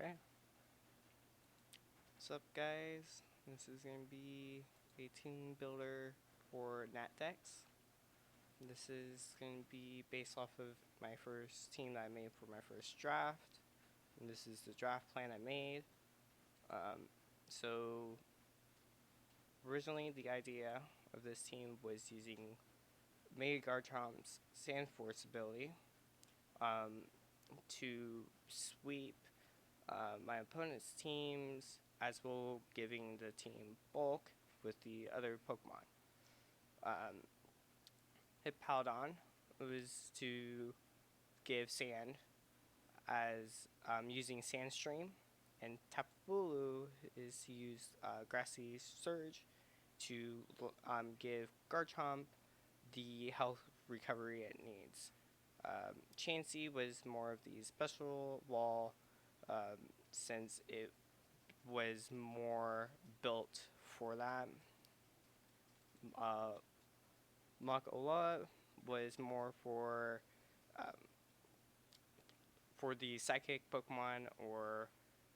Okay. What's up, guys? This is going to be a team builder for Natdex. This is going to be based off of my first team that I made for my first draft. And this is the draft plan I made. So originally the idea of this team was using Mega Garchomp's Sand Force ability to sweep my opponent's teams, as well giving the team bulk with the other Pokemon. Hippowdon was to give sand as using Sandstream, and Tapu is to use Grassy Surge to give Garchomp the health recovery it needs. Chansey was more of the special wall, since it was more built for that. Muk-Alola was more for the psychic Pokemon, or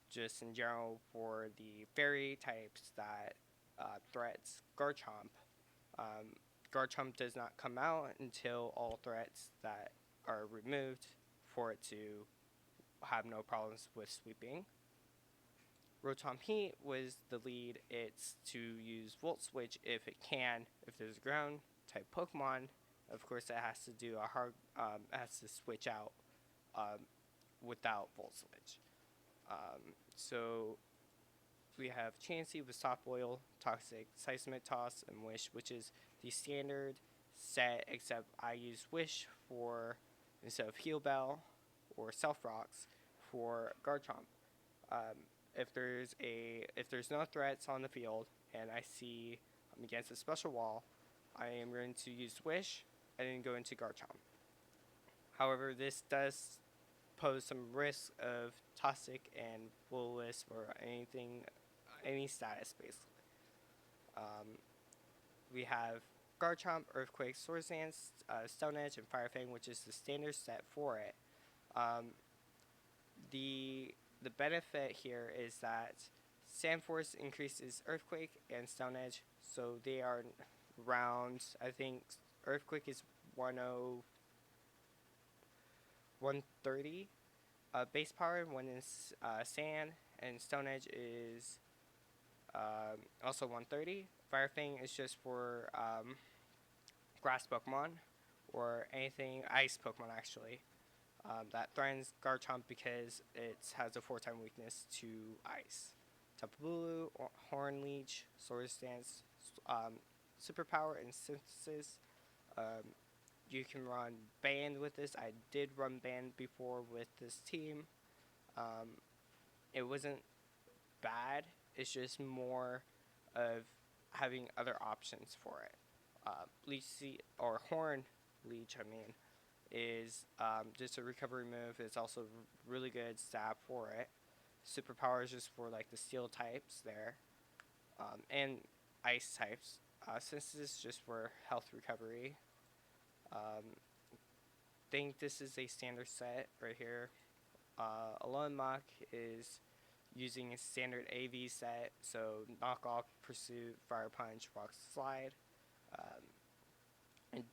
just in general for the fairy types that threats Garchomp. Garchomp does not come out until all threats that are removed for it to have no problems with sweeping. Rotom-Heat was the lead. It's to use Volt Switch if it can. If there's a ground type Pokemon, of course it has to do a hard, it has to switch out without Volt Switch. So we have Chansey with Soft Boil, Toxic, Seismic Toss, and Wish, which is the standard set, except I use Wish for instead of Heal Bell or Self Rocks for Garchomp. If there's no threats on the field and I see I'm against a special wall, I am going to use Wish and then go into Garchomp. However, this does pose some risk of Toxic and Will-O-Wisp or any status basically. We have Garchomp, Earthquake, Swords Dance, Stone Edge, and Fire Fang, which is the standard set for it. The benefit here is that Sand Force increases Earthquake and Stone Edge, so they are round. I think Earthquake is 130 base power, one is Sand, and Stone Edge is also 130. Fire Fang is just for grass Pokemon or anything ice Pokemon actually. That threatens Garchomp because it has a 4-time weakness to ice. Tapu Bulu, Horn Leech, Swords Dance, Superpower, and Synthesis. You can run Band with this. I did run Band before with this team. It wasn't bad. It's just more of having other options for it. Leech or Horn Leech, is just a recovery move. It's also really good stab for it. Superpower is just for like the steel types there, and ice types. Since this is just for health recovery, think this is a standard set right here. Alolan Muk is using a standard AV set, so Knock Off, Pursuit, Fire Punch, Rock Slide. And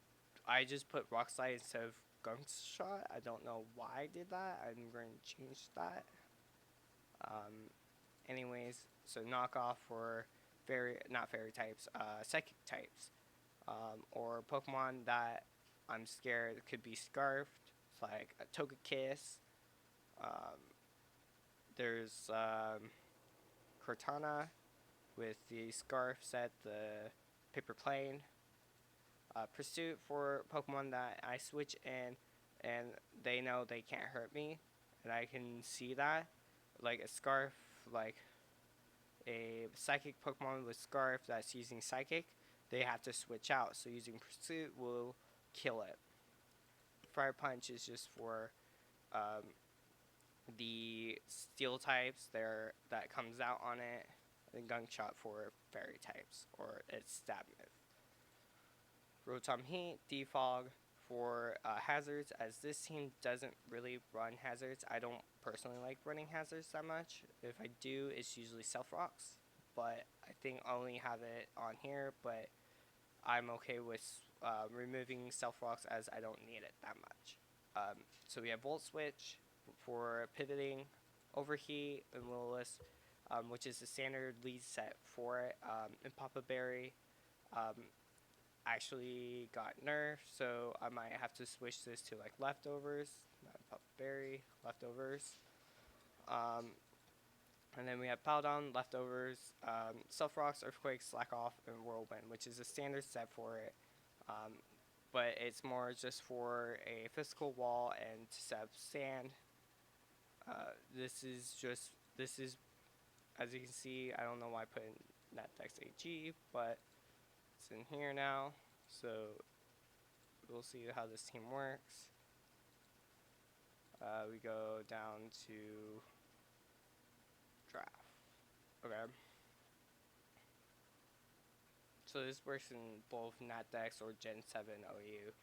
I just put Rock Slide instead of Gunk Shot. I don't know why I did that. I'm going to change that. Anyways, so Knock Off for not fairy types, psychic types, or Pokemon that I'm scared could be scarfed, like a Togekiss. There's Cortana with the Scarf set, the Paper Plane. Pursuit for Pokemon that I switch in and they know they can't hurt me, and I can see that. Like a Scarf, like a Psychic Pokemon with Scarf that's using Psychic, they have to switch out, so using Pursuit will kill it. Fire Punch is just for the steel types there that comes out on it, and Gunk Shot for fairy types or its stab move. Rotom-Heat, Defog for hazards, as this team doesn't really run hazards. I don't personally like running hazards that much. If I do, it's usually Self Rocks, but I think I only have it on here, but I'm okay with removing Self Rocks as I don't need it that much. So we have Volt Switch for pivoting, Overheat, and Will-O-Wisp, which is the standard lead set for it. And Papa Berry actually got nerfed, so I might have to switch this to like Leftovers, not Papa Berry, Leftovers. And then we have Hippowdon, Leftovers, Self Rocks, Earthquake, Slack Off, and Whirlwind, which is a standard set for it. But it's more just for a physical wall and to set up sand. This is, as you can see, I don't know why I put in Natdex AG, but it's in here now. So we'll see how this team works. We go down to draft. Okay. So this works in both Natdex or Gen 7 OU.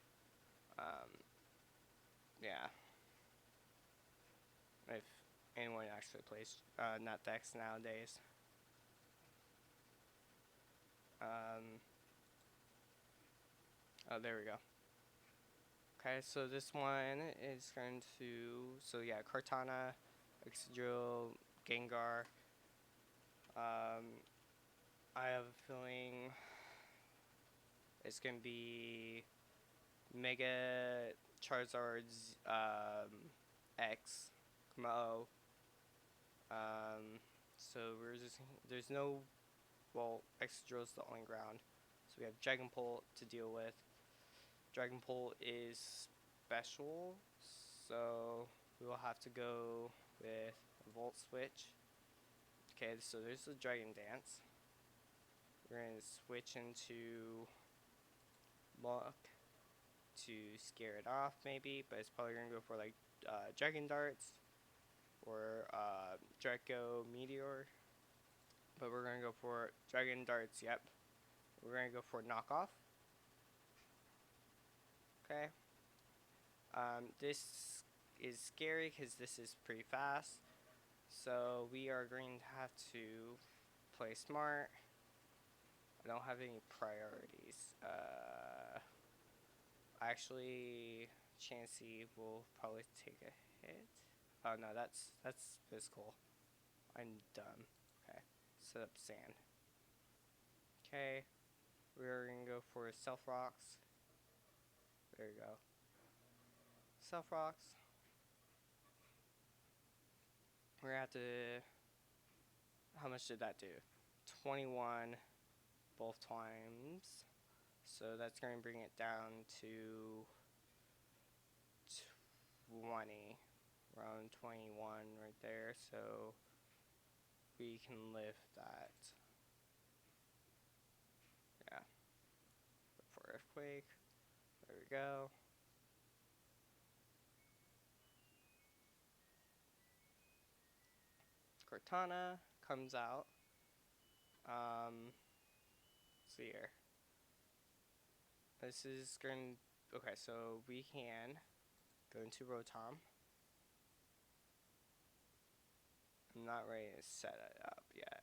Yeah. If anyone actually plays Natdex nowadays. Oh, there we go. Okay, so this one is going to, so yeah, Kartana, Excadrill, Gengar. I have a feeling it's going to be Mega Charizard's X, Mo. So there's no, well, Excadrill's the only ground. So we have Dragonpult to deal with. Dragonpult is special, so we will have to go with Volt Switch. Okay, so there's the Dragon Dance. We're going to switch into Muk to scare it off maybe, but it's probably going to go for like Dragon Darts or Draco Meteor. But we're going to go for Dragon Darts, yep. We're going to go for Knockoff. Okay. This is scary because this is pretty fast. So we are going to have to play smart. I don't have any priorities. Actually, Chansey will probably take a hit. Oh no, that's physical. I'm dumb. Okay, set up sand. Okay, we're gonna go for Self Rocks. There you go. Self Rocks. We're gonna have to. How much did that do? 21 both times. So that's going to bring it down to 20. Around 21 right there. So we can lift that. Yeah. For Earthquake. There we go. Cortana comes out. Let's see here. This is going. Okay, so we can go into Rotom. I'm not ready to set it up yet.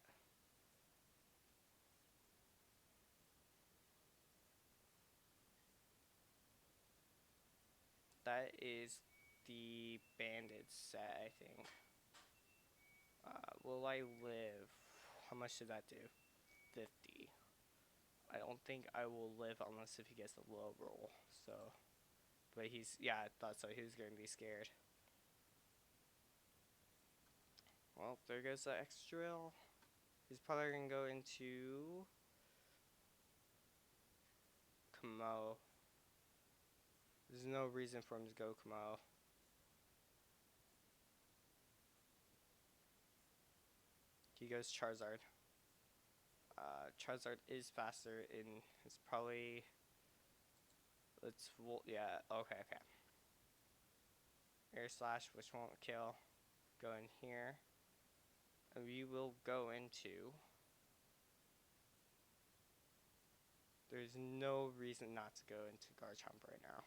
That is the banded set, I think. Will I live? How much did that do? 50. I don't think I will live unless if he gets a low roll. So, but he's, yeah, I thought so. He was going to be scared. Well, there goes the Excadrill. He's probably going to go into Kamo. There's no reason for him to go Kamo. He goes Charizard. Charizard is faster and it's probably, yeah, okay. Air Slash, which won't kill. Go in here. And we will go into, there's no reason not to go into Garchomp right now.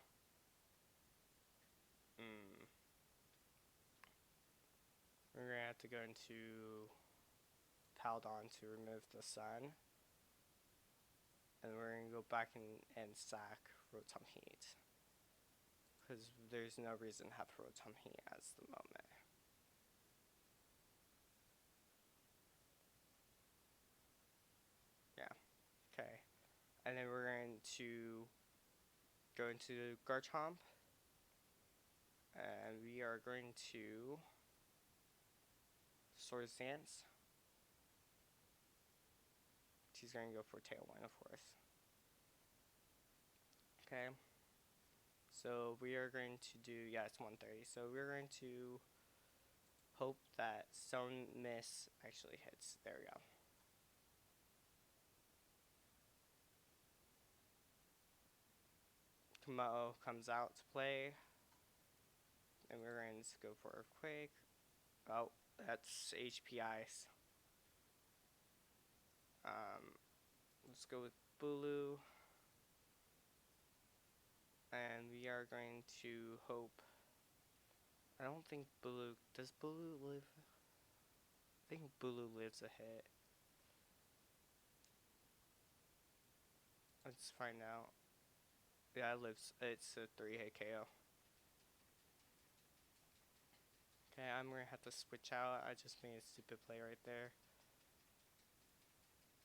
have to go into Hippowdon to remove the sun. And we're going to go back and sack Rotom-Heat. Because there's no reason to have Rotom-Heat at the moment. Yeah. Okay. And then we're going to go into Garchomp. And we are going to Swords Dance. She's going to go for Tailwind, of course. Okay. So we are going to do, yeah, it's 130. So we're going to hope that Stone Miss actually hits. There we go. Kamao comes out to play. And we're going to go for Earthquake. Oh, that's HP Ice. Let's go with Bulu. And we are going to hope. I don't think Bulu. Does Bulu live? I think Bulu lives a hit. Let's find out. Yeah, it lives. It's a 3-hit KO. Okay, I'm gonna have to switch out. I just made a stupid play right there.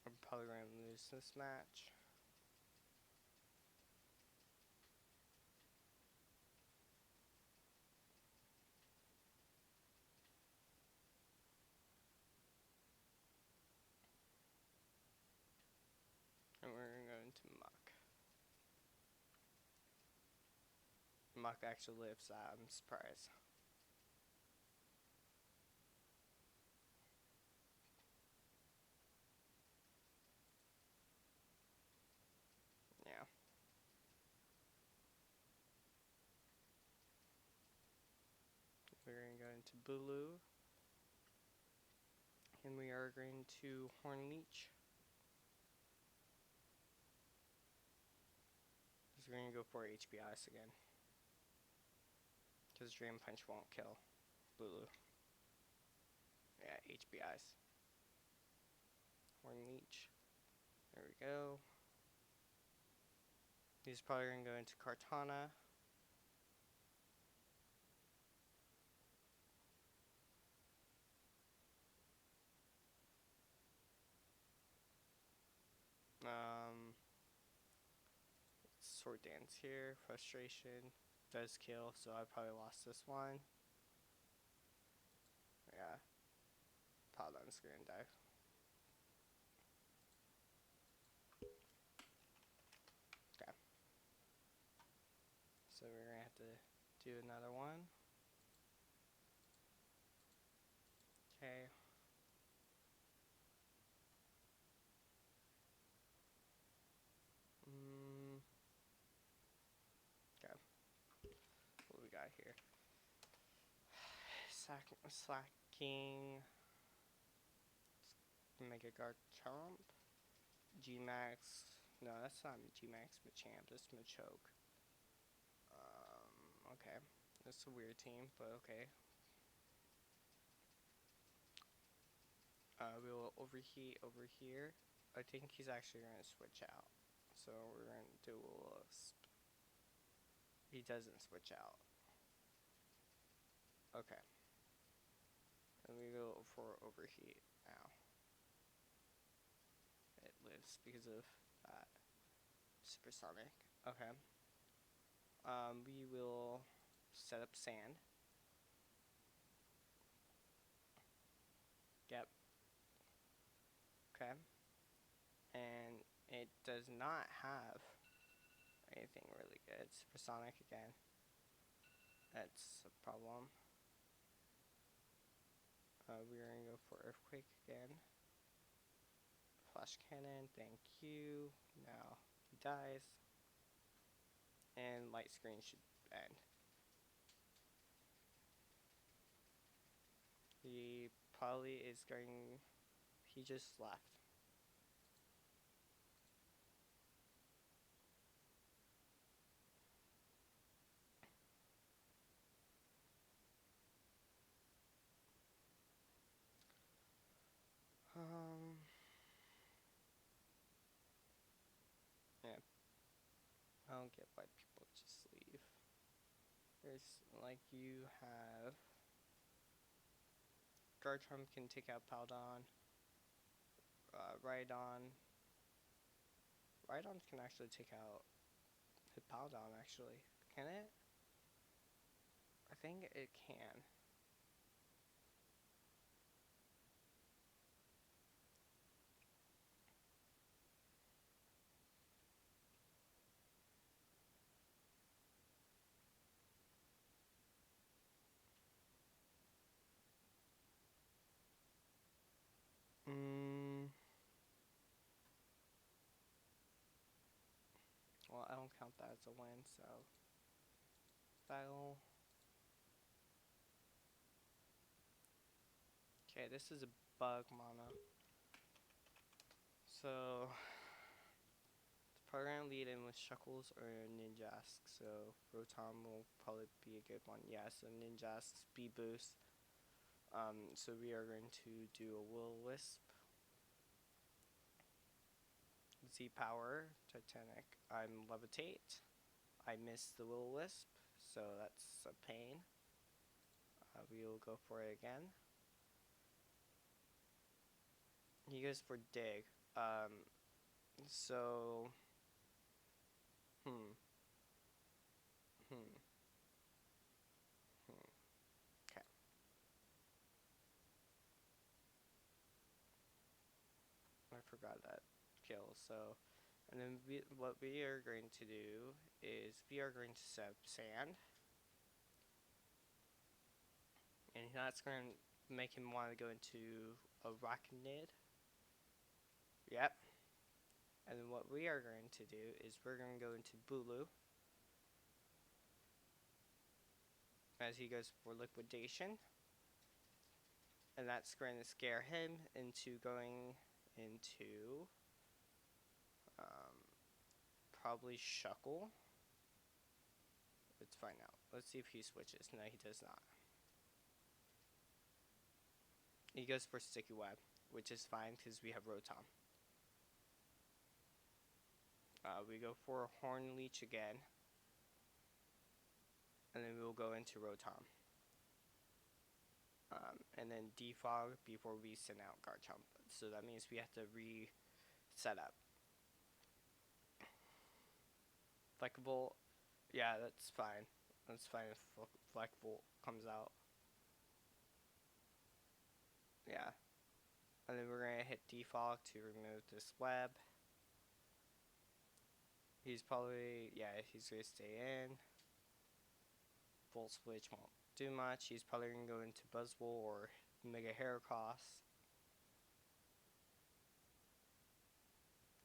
I'm probably gonna lose this match. And we're gonna go into Muk. Muk actually lives. I'm surprised. Yeah. We're gonna go into Bulu. And we are going to Horn Leech. We're going to go for HP Ice again. Because Dream Punch won't kill Bulu. Yeah, HP Ice. Horn Leech. There we go. He's probably going to go into Kartana. Sword Dance here. Frustration. Does kill, so I probably lost this one. Yeah. Hippowdon's gonna die. Okay. So we're gonna have to do another one. Okay. Okay. What do we got here? Slacking. Mega Garchomp. G-Max. No, that's not G-Max Machamp. That's Machoke. Okay. That's a weird team, but okay. We will Overheat over here. I think he's actually going to switch out. So we're going to do Will-O-Wisp. He doesn't switch out. Okay. And we go for Overheat now. It lives because of that. Supersonic. Okay. We will set up Sand. Yep. Okay. And it does not have anything really good. Supersonic again. That's a problem. We're going to go for Earthquake again. Flash Cannon, thank you. Now he dies. And Light Screen should end. He probably is going... He just left. don't get why people just leave. There's, like, you have... Garchomp can take out Hippowdon. Rhydon. Rhydon can actually take out Hippowdon, actually. Can it? I think it can. Well, I don't count that as a win, so... Style. Okay, this is a bug mono. So... It's probably gonna lead in with Shuckles or Ninjask, so Rotom will probably be a good one. Yeah, so Ninjask's speed boost. So we are going to do a Will-O-Wisp. Z-Power, Titanic. I'm Levitate. I missed the Will-O-Wisp, so that's a pain. We will go for it again. He goes for Dig. So... Okay. I forgot that kill, so... And then what we are going to do is we are going to set up Sand. And that's going to make him want to go into a Arachnid. Yep. And then what we are going to do is we're going to go into Bulu. As he goes for Liquidation. And that's going to scare him into going into probably Shuckle. Let's find out. Let's see if he switches. No, he does not. He goes for Sticky Web, which is fine because we have Rotom. We go for Horn Leech again. And then we'll go into Rotom. And then Defog before we send out Garchomp. So that means we have to reset up. Flexible, yeah, that's fine. That's fine if Flexible comes out. Yeah. And then we're going to hit Defog to remove this web. He's probably, yeah, he's going to stay in. Full Switch won't do much. He's probably going to go into Buzzwole or Mega Heracross.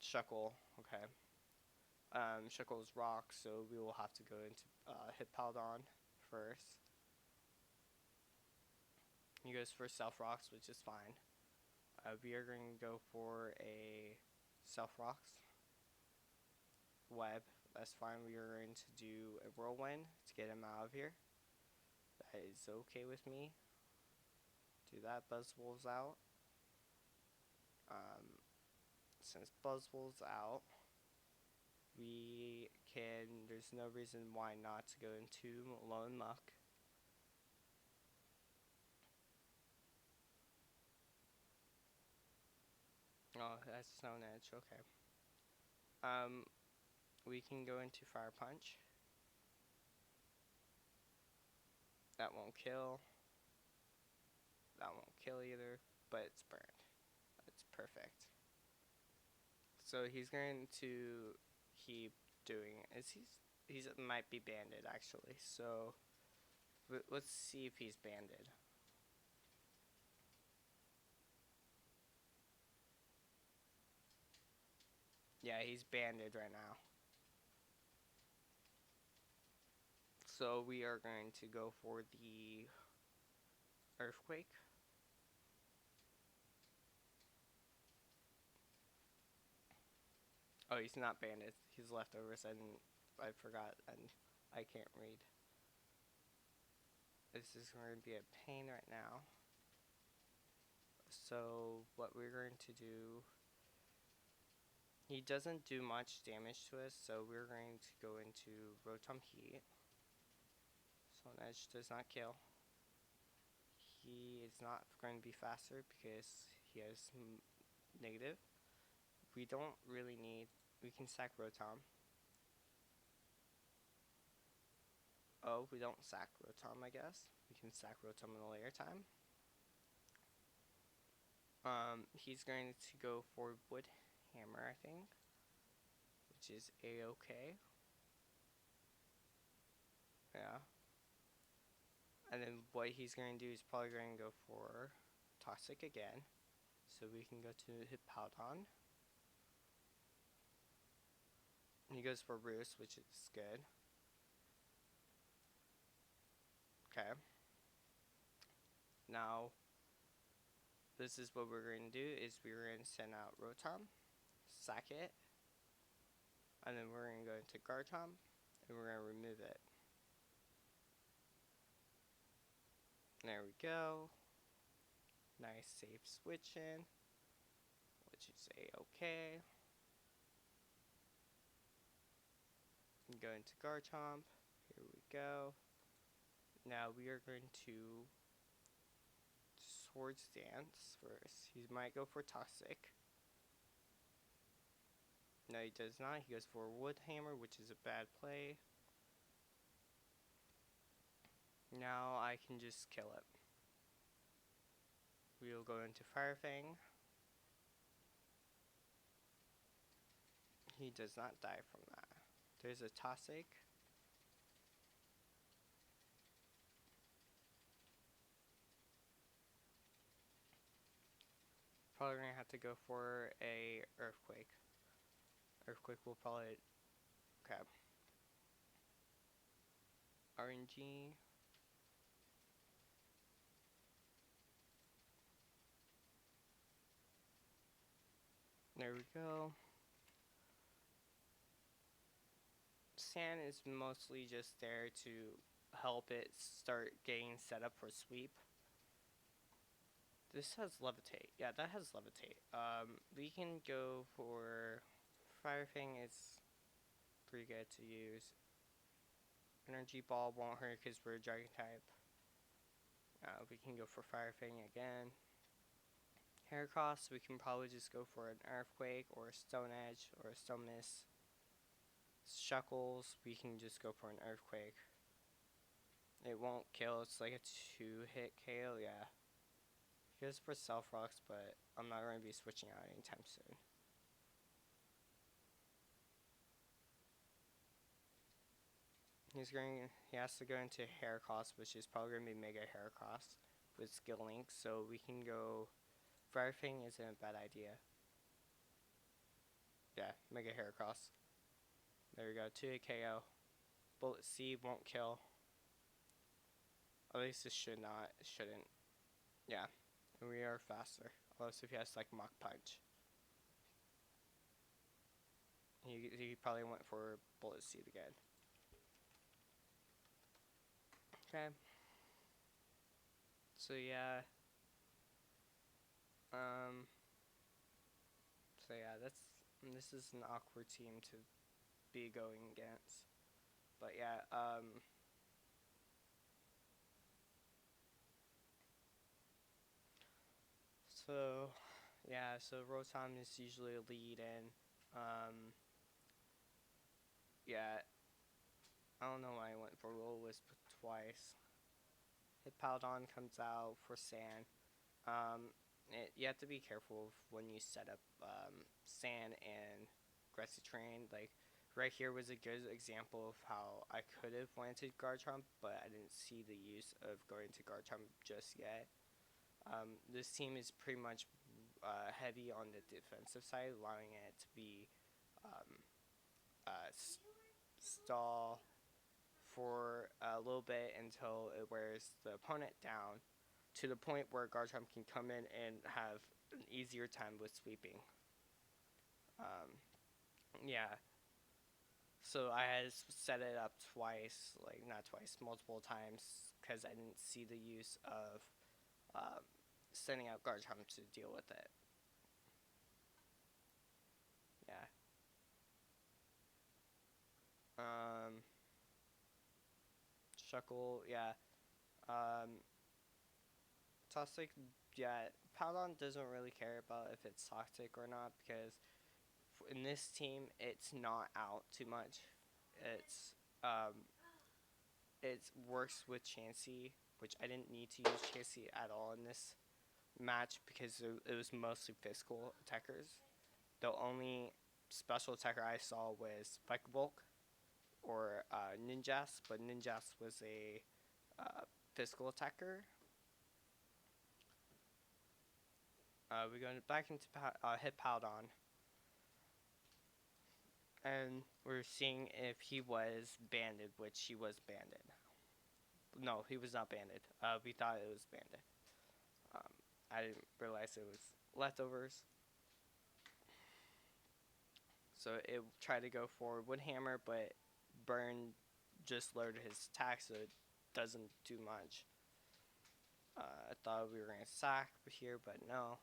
Shuckle, okay. Shuckle's rock, so we will have to go into Hippowdon first. He goes for Self Rocks, which is fine. We are going to go for a Self Rocks web. That's fine. We are going to do a Whirlwind to get him out of here. That is okay with me. Do that. Buzzwole's out. Since Buzzwole's out, we can, there's no reason why not to go into Lone Muck. Oh, that's Stone Edge, okay. We can go into Fire Punch. That won't kill. That won't kill either, but it's burned. It's perfect. So he's going to keep doing it. He's might be banded actually. So let's see if he's banded. Yeah, he's banded right now. So we are going to go for the Earthquake. Oh, he's not banded. He's Leftovers, and I forgot, and I can't read. This is going to be a pain right now. So what we're going to do, He doesn't do much damage to us, so we're going to go into Rotom-Heat. Stone Edge does not kill. He is not going to be faster because he has negative. We don't really need... We can sack Rotom. Oh, we don't sack Rotom, I guess. We can sack Rotom in a later time. He's going to go for Wood Hammer, I think, which is A-okay. Yeah. And then what he's going to do is probably going to go for Toxic again. So we can go to Hippowdon. He goes for Roost, which is good. Okay. Now, this is what we're going to do, is we're going to send out Rotom, sack it, and then we're going to go into Garchomp, and we're going to remove it. There we go. Nice safe switch in, which is A-okay. Go into Garchomp. Here we go. Now we are going to Swords Dance first. He might go for Toxic. No, he does not. He goes for Wood Hammer, which is a bad play. Now I can just kill it. We will go into Fire Fang. He does not die from that. There's a Toxic. Probably gonna have to go for a Earthquake. Earthquake will probably... Okay. RNG. There we go. Sand is mostly just there to help it start getting set up for sweep. This has Levitate. Yeah, that has Levitate. We can go for Fire Fang. Is pretty good to use. Energy Ball won't hurt because we're a Dragon type. We can go for Fire Fang again. Heracross, we can probably just go for an Earthquake or a Stone Edge or a Stone Miss. Shuckles, we can just go for an Earthquake. It won't kill, it's like a 2-hit KO, yeah. He goes for Self Rocks, but I'm not going to be switching out anytime soon. He has to go into Heracross, which is probably going to be Mega Heracross with Skill Link, so we can go... Fire Fang isn't a bad idea. Yeah, Mega Heracross. There we go, 2-hit KO. Bullet Seed won't kill. At least it shouldn't. Yeah, and we are faster. Unless if he has like Mach Punch. He probably went for Bullet Seed again. Okay. So yeah. So yeah, this is an awkward team to be going against. But yeah, so yeah, so Rotom is usually a lead in. Yeah, I don't know why I went for Will-O-Wisp twice. Hippowdon comes out for Sand. You have to be careful when you set up Sand and Grassy Terrain. Like right here was a good example of how I could have wanted Garchomp, but I didn't see the use of going to Garchomp just yet. This team is pretty much heavy on the defensive side, allowing it to be stall for a little bit until it wears the opponent down to the point where Garchomp can come in and have an easier time with sweeping. Yeah. So I had set it up twice, like not twice, multiple times, because I didn't see the use of sending out Garchomp to deal with it. Yeah. Um, Shuckle, yeah. Um, Toxic, yeah. Hippowdon doesn't really care about if it's toxic or not because in this team it's not out too much. It's um, it works with Chansey, which I didn't need to use Chansey at all in this match because it was mostly physical attackers. The only special attacker I saw was Spike Bulk or Ninjas, but Ninjas was a physical attacker. We're going back into Hippowdon, and we're seeing if he was banded, which he was banded. No, he was not banded. We thought it was banded. Um, I didn't realize it was leftovers. So it tried to go for Wood Hammer, but Burn just lowered his attack, so it doesn't do much. I thought we were going to sack here, but no.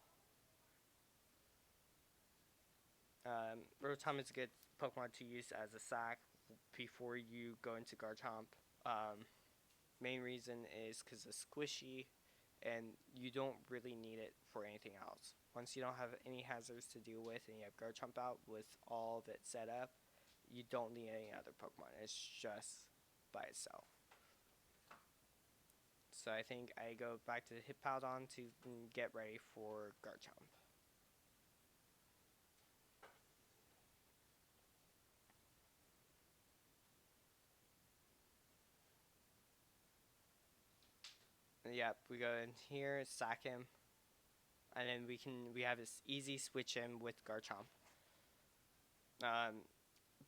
Rotom is a good Pokemon to use as a sack before you go into Garchomp. Main reason is because it's squishy, and you don't really need it for anything else. Once you don't have any hazards to deal with, and you have Garchomp out with all of it set up, you don't need any other Pokemon. It's just by itself. So I think I go back to Hippowdon to get ready for Garchomp. Yep, we go in here, sack him, and then we have this easy switch in with Garchomp.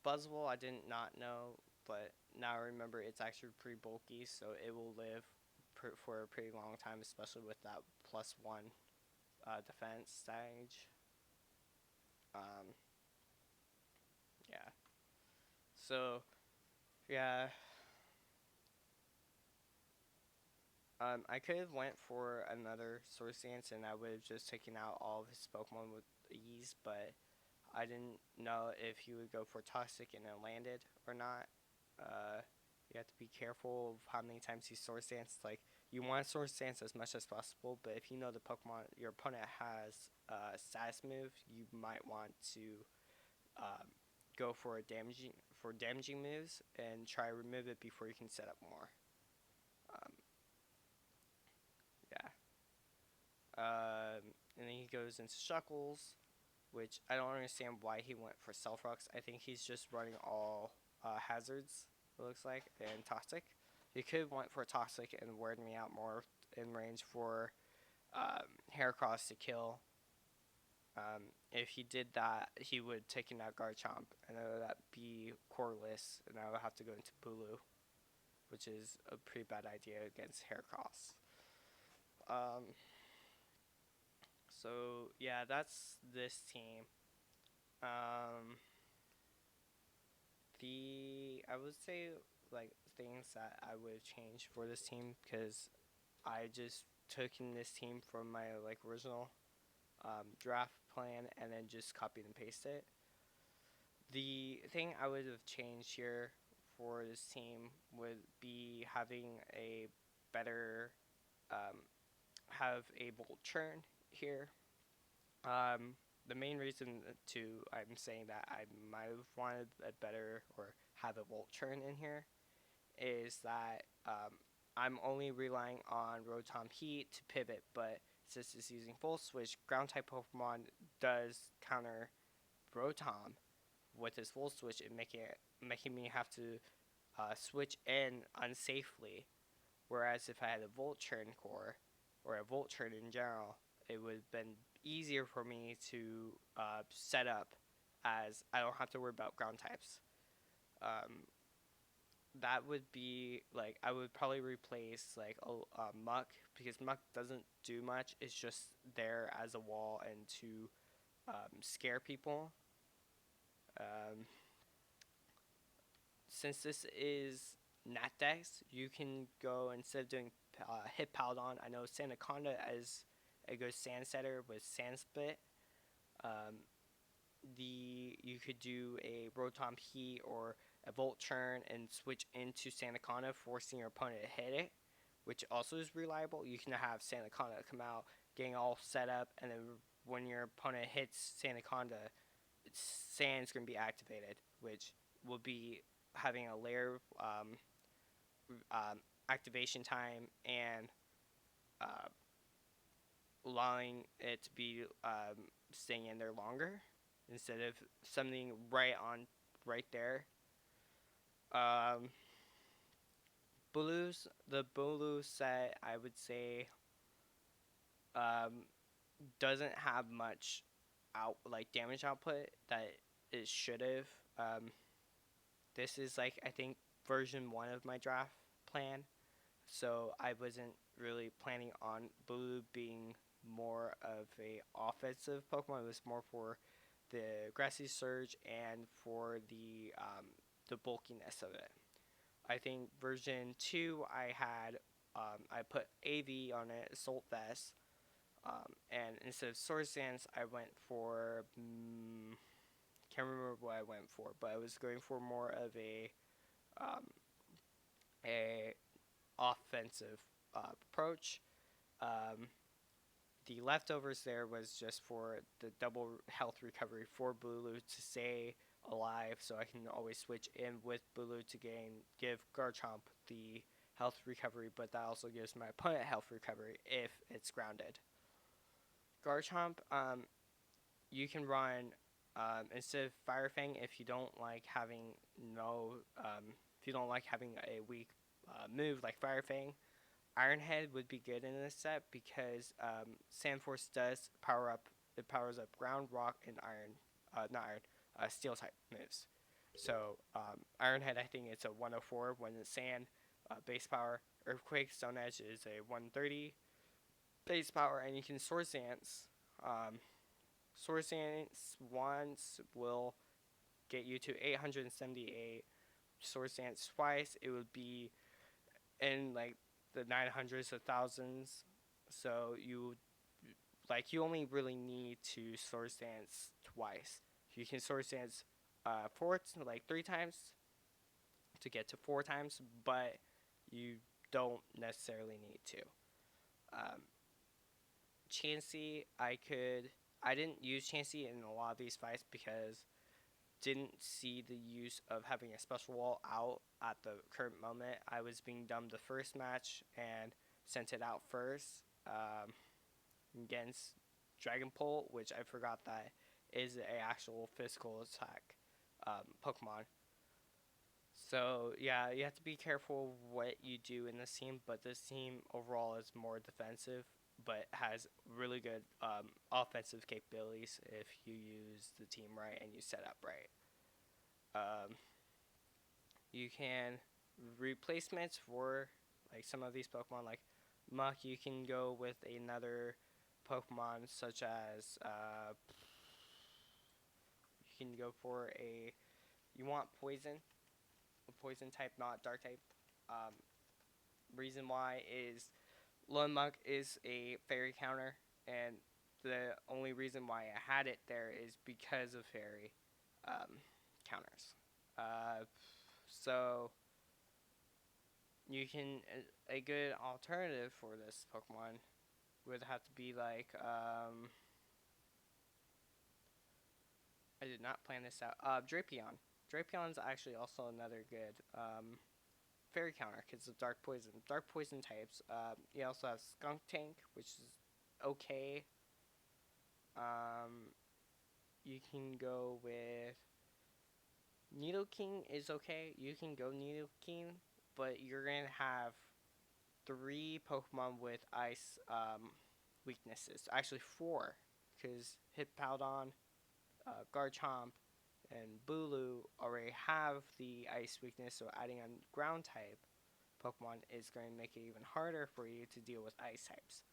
Buzzwole I did not know, but now I remember it's actually pretty bulky, so it will live for a pretty long time, especially with that +1 defense stage. Yeah. So, yeah. I could have went for another Source Dance and I would have just taken out all of his Pokemon with ease, but I didn't know if he would go for Toxic and then landed or not. You have to be careful of how many times you Source Dance. Like, you want to Source Dance as much as possible, but if you know the Pokemon, your opponent has a status move, you might want to go for damaging moves and try to remove it before you can set up more. Yeah. And then he goes into Shuckles, which I don't understand why he went for Stealth Rocks. I think he's just running all hazards, it looks like, and Toxic. He could have went for Toxic and word me out more in range for Heracross to kill. If he did that, he would have taken out Garchomp, and that would be Corliss, and I would have to go into Bulu, which is a pretty bad idea against Heracross. So yeah, that's this team. I would say like things that I would have changed for this team because I just took in this team from my like original draft plan and then just copied and pasted it. The thing I would have changed here for this team would be having a better have a Volt Churn here. The main reason I'm saying that I might have wanted a better or have a Volt Churn in here is that I'm only relying on Rotom-Heat to pivot, but since it's using Volt Switch, Ground type Pokemon does counter Rotom with his Volt Switch and making me have to switch in unsafely. Whereas if I had a Volt Churn core or a Volt Churn in general, it would have been easier for me to set up as I don't have to worry about ground types. That would be like I would probably replace like a Muk because Muk doesn't do much. It's just there as a wall and to scare people. Since this is Natdex, you can go instead of doing Hippowdon. I know Sandaconda as a good sand setter with Sand Spit. You could do a Rotom-Heat or a Volt Churn, and switch into Sandaconda, forcing your opponent to hit it, which also is reliable. You can have Sandaconda come out, getting all set up, and then when your opponent hits Sandaconda, Sand's going to be activated, which will be having a layer activation time and uh, allowing it to be staying in there longer instead of something right there. The Bulu set, I would say, um, doesn't have much damage output that it should have. This is like, I think, version 1 of my draft plan, so I wasn't really planning on Bulu being more of a offensive Pokemon. It was more for the Grassy Surge and for the bulkiness of it. I think version 2 I put AV on it, Assault Vest, and instead of Swords Dance I went for can't remember what I went for, but I was going for more of um, a offensive approach. Um, the leftovers there was just for the double health recovery for Bulu to stay alive, so I can always switch in with Bulu to give Garchomp the health recovery, but that also gives my opponent health recovery if it's grounded. Garchomp, you can run instead of Fire Fang if you don't like having if you don't like having a weak move like Fire Fang. Iron Head would be good in this set because Sand Force does power up. It powers up Ground, Rock, and Steel type moves. So Iron Head, I think it's a 104 when it's Sand. Base power. Earthquake, Stone Edge is a 130 base power, and you can Swords Dance. Swords Dance once will get you to 878. Swords Dance twice, it would be in like the 900s of thousands. So you only really need to Swords Dance twice. You can Swords Dance three times to get to 4 times, but you don't necessarily need to. Chansey, I didn't use Chansey in a lot of these fights because didn't see the use of having a special wall out at the current moment. I was being dumb the first match and sent it out first against Dragon Pole, which I forgot that is a actual physical attack Pokemon. So yeah, you have to be careful what you do in this team, but this team overall is more defensive, but has really good offensive capabilities if you use the team right and you set up right. You can replacements for like some of these Pokemon, like Muk. You can go with another Pokemon such as you can go for you want poison, a poison type, not dark type. Reason why is Lone Muk is a fairy counter, and the only reason why I had it there is because of fairy counters. So you can a good alternative for this Pokemon would have to be like I did not plan this out. Drapion. Drapion's actually also another good fairy counter because of dark poison. Dark poison types. You also have Skunk Tank, which is okay. You can go with Nidoking is okay. You can go Nidoking, but you're gonna have 3 Pokemon with ice weaknesses. Actually 4, because Hippowdon, Garchomp, and Bulu already have the ice weakness, so adding a ground type Pokemon is going to make it even harder for you to deal with ice types.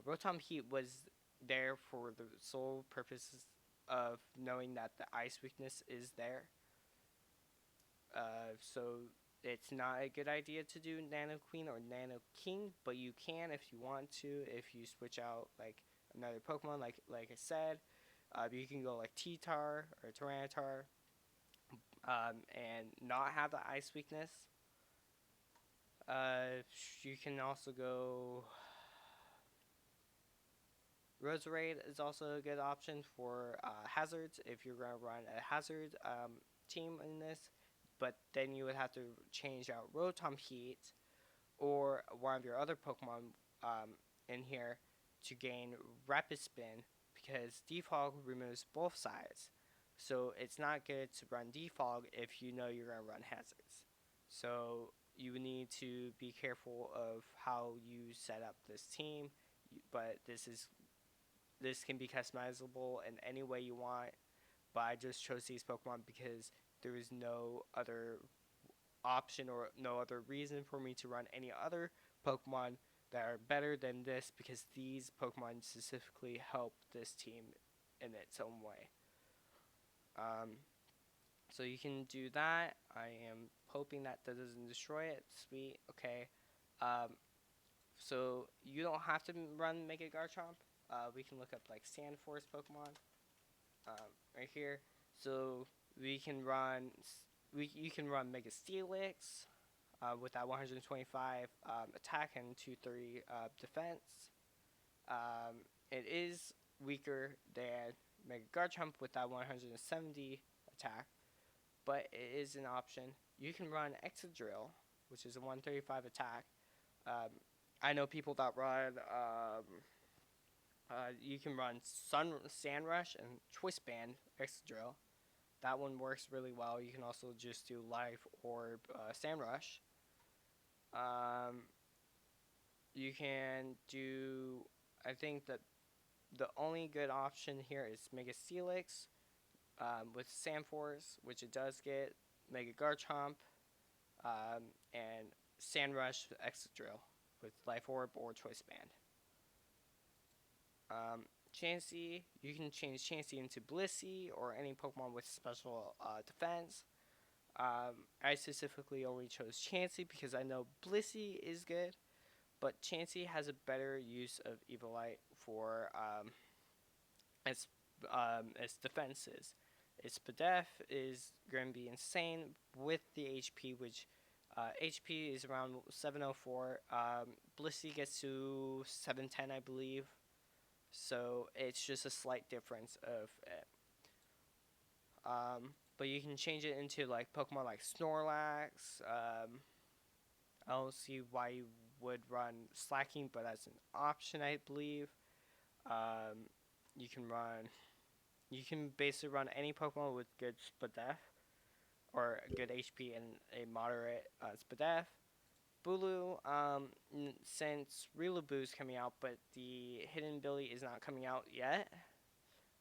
Rotom-Heat was there for the sole purposes of knowing that the ice weakness is there. So it's not a good idea to do Nano Queen or Nano King, but you can if you want to. If you switch out like another Pokemon, like I said, you can go like T-Tar or Tyranitar. and not have the ice weakness. You can also go. Roserade is also a good option for hazards if you're going to run a hazard team in this. But then you would have to change out Rotom-Heat or one of your other Pokemon in here to gain Rapid Spin because Defog removes both sides. So it's not good to run Defog if you know you're going to run hazards. So you need to be careful of how you set up this team, but this can be customizable in any way you want. But I just chose these Pokemon because there is no other option or no other reason for me to run any other Pokemon that are better than this because these Pokemon specifically help this team in its own way. So you can do that. I am hoping that doesn't destroy it. Sweet. Okay. So you don't have to run Mega Garchomp. We can look up like Sand Forest Pokemon right here. So we can run. You can run Mega Steelix with that 125 attack and 230 defense. It is weaker than Mega Garchomp with that 170 attack, but it is an option. You can run Excadrill, which is a 135 attack. I know people that run. You can run Sand Rush and Twist Band Excadrill. That one works really well. You can also just do Life Orb Sand Rush. You can do. I think that the only good option here is Mega Steelix with Sand Force, which it does get Mega Garchomp, and Sand Rush Excadrill with Life Orb or Choice Band. Chansey, you can change Chansey into Blissey or any Pokemon with special defense. I specifically only chose Chansey because I know Blissey is good, but Chansey has a better use of Eviolite for its defenses. Its Spadef is going to be insane with the HP, which HP is around 704. Blissey gets to 710, I believe. So it's just a slight difference of it. But you can change it into like Pokemon like Snorlax. I don't see why you would run Slacking, but that's an option, I believe. You can basically run any Pokemon with good Spadef or good HP and a moderate Spadef. Bulu, since Rillaboom is coming out, but the hidden ability is not coming out yet,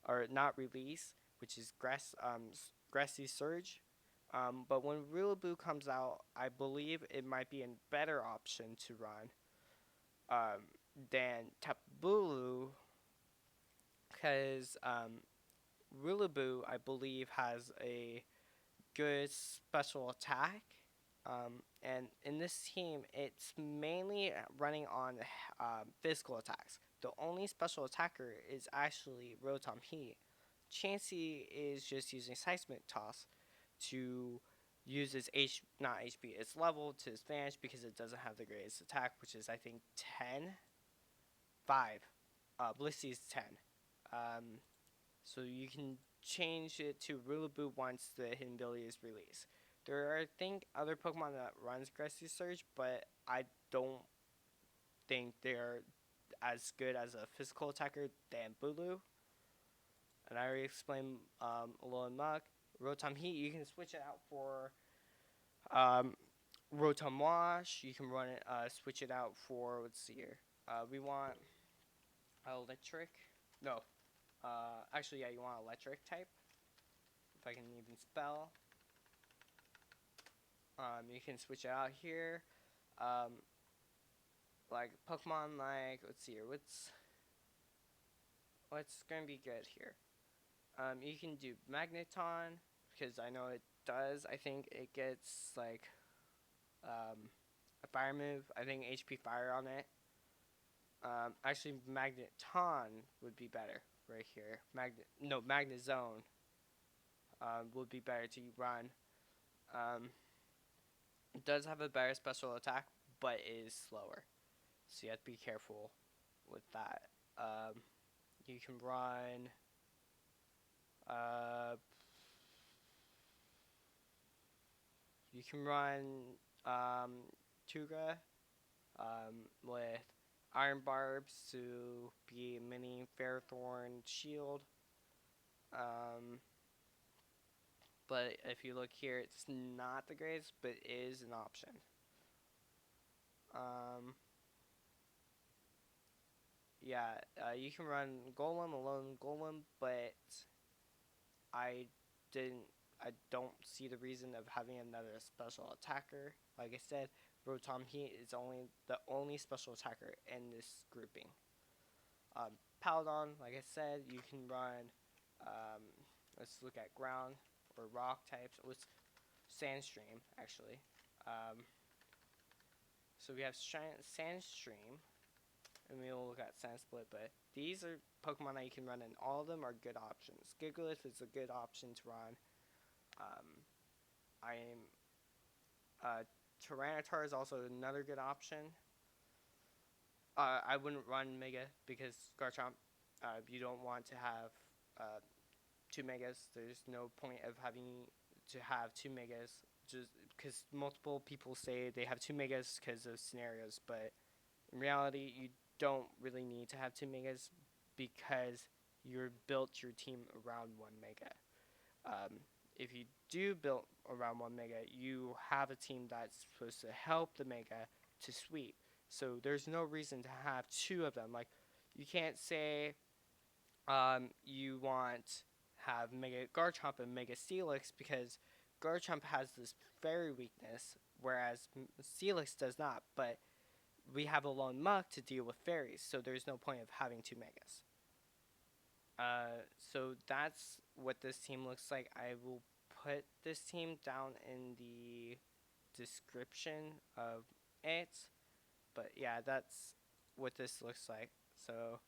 or not released, which is Grassy Surge. But when Rillaboom comes out, I believe it might be a better option to run than Tapu, because Rillaboom, I believe, has a good special attack. And in this team, it's mainly running on physical attacks. The only special attacker is actually Rotom-Heat. Chansey is just using Seismic Toss to use its its level to its advantage because it doesn't have the greatest attack, which is I think 10. 5. Blissey's 10. So you can change it to Rillaboom once the hidden ability is released. There are, I think, other Pokemon that runs Grassy Surge, but I don't think they're as good as a physical attacker than Bulu. And I already explained Alola and Muk. Rotom-Heat, you can switch it out for Rotom Wash. You can run it, switch it out for, let's see here. We want electric. No. Actually, yeah, you want electric type. If I can even spell. You can switch it out here. Like Pokemon, like let's see here. What's gonna be good here? You can do Magneton because I know it does. I think it gets like a fire move. I think HP fire on it. Actually, Magneton would be better right here. Magnezone would be better to run. It does have a better special attack, but it is slower, so you have to be careful with that. You can run. Uh, you can run Tuga with Iron Barbs to be a mini Fairthorn shield. But if you look here, it's not the greatest, but it is an option. Yeah, you can run Golem, alone Golem, but I don't see the reason of having another special attacker. Like I said, Rotom-Heat is the only special attacker in this grouping. Hippowdon, like I said, you can run. Let's look at ground or rock types. Let's Sandstream actually. So we have Sandstream, and we'll look at Sand Split. But these are Pokemon that you can run, and all of them are good options. Gigalith is a good option to run. Tyranitar is also another good option. I wouldn't run Mega because Garchomp, you don't want to have 2 Megas. There's no point of having to have 2 Megas just because multiple people say they have 2 Megas because of scenarios, but in reality, you don't really need to have 2 Megas because you built your team around 1 Mega. If you do build around 1 Mega, you have a team that's supposed to help the Mega to sweep. So there's no reason to have 2 of them. Like, you can't say you want have Mega Garchomp and Mega Steelix because Garchomp has this fairy weakness, whereas Steelix does not. But we have a lone Muk to deal with fairies, so there's no point of having 2 Megas. So that's what this team looks like. I will put this team down in the description of it. But yeah, that's what this looks like. So